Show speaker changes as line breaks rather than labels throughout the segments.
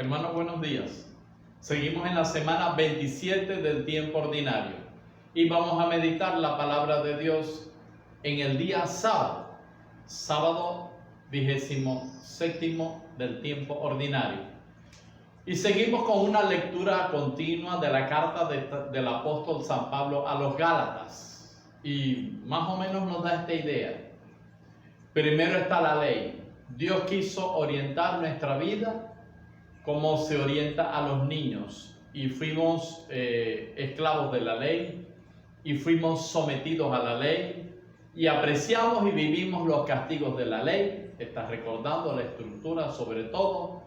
Hermanos, buenos días. Seguimos en la semana 27 del tiempo ordinario y vamos a meditar la palabra de Dios en el día sábado, sábado 27 del tiempo ordinario. Y seguimos con una lectura continua de la carta del apóstol San Pablo a los Gálatas. Y más o menos nos da esta idea. Primero está la ley. Dios quiso orientar nuestra vida como se orienta a los niños. Y fuimos esclavos de la ley y fuimos sometidos a la ley y apreciamos y vivimos los castigos de la ley. Estás recordando la estructura sobre todo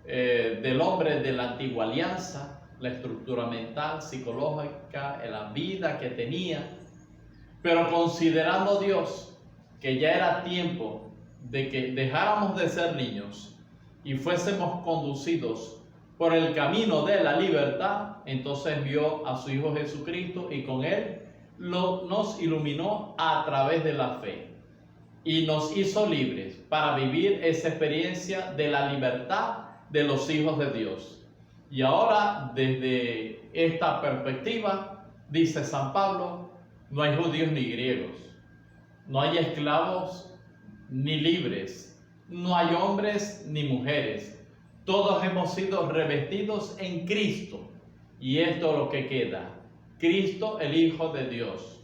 del hombre de la antigua alianza, la estructura mental, psicológica, la vida que tenía. Pero considerando Dios que ya era tiempo de que dejáramos de ser niños y fuésemos conducidos por el camino de la libertad, entonces envió a su Hijo Jesucristo y con él nos iluminó a través de la fe y nos hizo libres para vivir esa experiencia de la libertad de los hijos de Dios. Y ahora, desde esta perspectiva, dice San Pablo, no hay judíos ni griegos, no hay esclavos ni libres, no hay hombres ni mujeres, todos hemos sido revestidos en Cristo, y esto es lo que queda, Cristo el Hijo de Dios.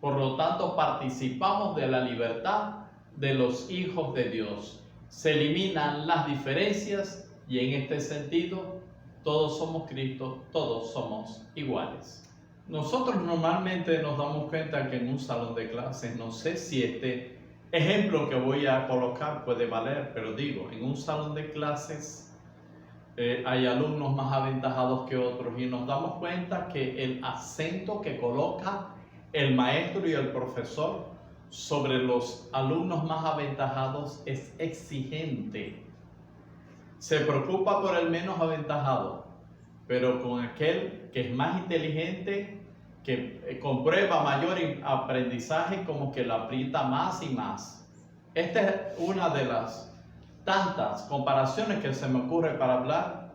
Por lo tanto, participamos de la libertad de los hijos de Dios. Se eliminan las diferencias y en este sentido, todos somos Cristo, todos somos iguales. Nosotros normalmente nos damos cuenta que en un salón de clases, no sé si este ejemplo que voy a colocar puede valer, pero digo, en un salón de clases hay alumnos más aventajados que otros y nos damos cuenta que el acento que coloca el maestro y el profesor sobre los alumnos más aventajados es exigente. Se preocupa por el menos aventajado, pero con aquel que es más inteligente, que comprueba mayor aprendizaje, como que lo aprieta más y más. Esta es una de las tantas comparaciones que se me ocurre para hablar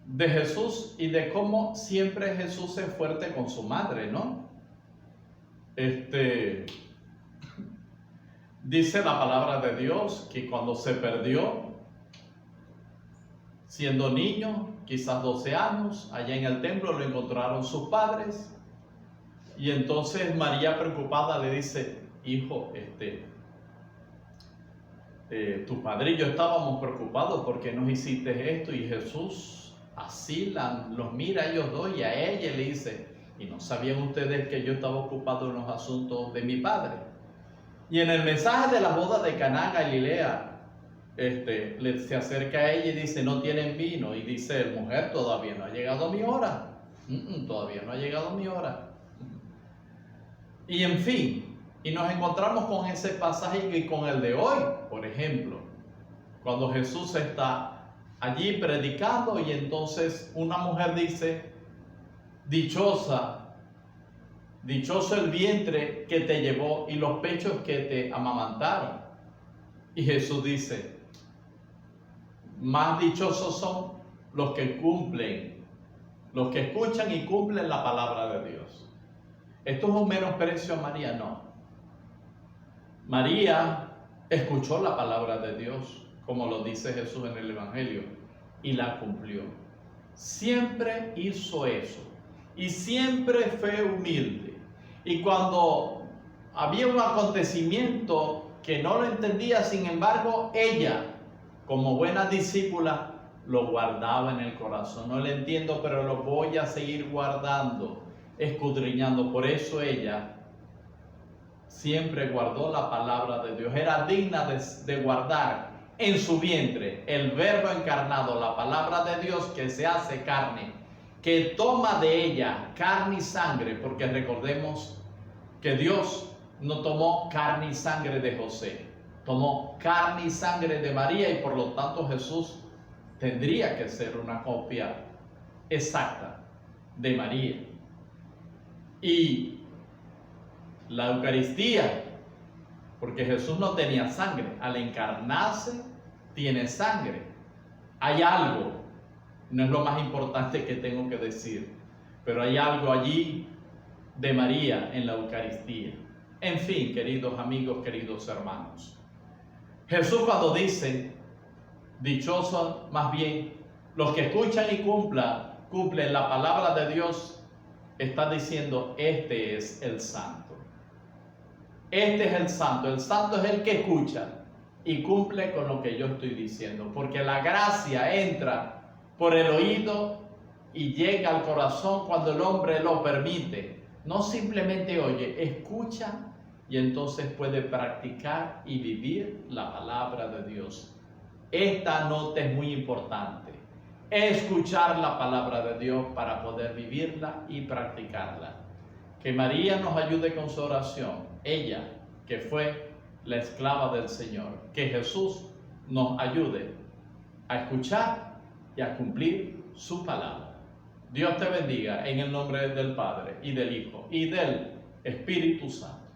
de Jesús y de cómo siempre Jesús es fuerte con su madre, ¿no? Dice la palabra de Dios que cuando se perdió, siendo niño, quizás 12 años, allá en el templo lo encontraron sus padres. Y entonces María preocupada le dice, hijo, tu padre y yo estábamos preocupados porque nos hiciste esto. Y Jesús así los mira a ellos dos y a ella le dice, ¿y no sabían ustedes que yo estaba ocupado en los asuntos de mi padre? Y en el mensaje de la boda de Caná, Galilea, se acerca a ella y dice, no tienen vino. Y dice, mujer, todavía no ha llegado mi hora. Todavía no ha llegado mi hora. Y en fin, y nos encontramos con ese pasaje y con el de hoy, por ejemplo, cuando Jesús está allí predicando y entonces una mujer dice, dichoso el vientre que te llevó y los pechos que te amamantaron. Y Jesús dice, más dichosos son los que cumplen, los que escuchan y cumplen la palabra de Dios. ¿Esto es un menosprecio a María? No. María escuchó la palabra de Dios, como lo dice Jesús en el Evangelio, y la cumplió. Siempre hizo eso y siempre fue humilde. Y cuando había un acontecimiento que no lo entendía, sin embargo, ella, como buena discípula, lo guardaba en el corazón. No lo entiendo, pero lo voy a seguir guardando, escudriñando. Por eso ella siempre guardó la palabra de Dios. Era digna de guardar en su vientre el verbo encarnado, la palabra de Dios que se hace carne, que toma de ella carne y sangre, porque recordemos que Dios no tomó carne y sangre de José, tomó carne y sangre de María, y por lo tanto Jesús tendría que ser una copia exacta de María. Y la Eucaristía, porque Jesús no tenía sangre, al encarnarse tiene sangre. Hay algo No es lo más importante que tengo que decir, pero hay algo allí de María en la Eucaristía. En fin, queridos amigos, queridos hermanos, Jesús cuando dice, dichosos más bien los que escuchan y cumplen la palabra de Dios, está diciendo, este es el santo. Este es el santo es el que escucha y cumple con lo que yo estoy diciendo, porque la gracia entra por el oído y llega al corazón cuando el hombre lo permite. No simplemente oye, escucha y entonces puede practicar y vivir la palabra de Dios. Esta nota es muy importante. Escuchar la palabra de Dios para poder vivirla y practicarla. Que María nos ayude con su oración. Ella, que fue la esclava del Señor. Que Jesús nos ayude a escuchar y a cumplir su palabra. Dios te bendiga en el nombre del Padre y del Hijo y del Espíritu Santo.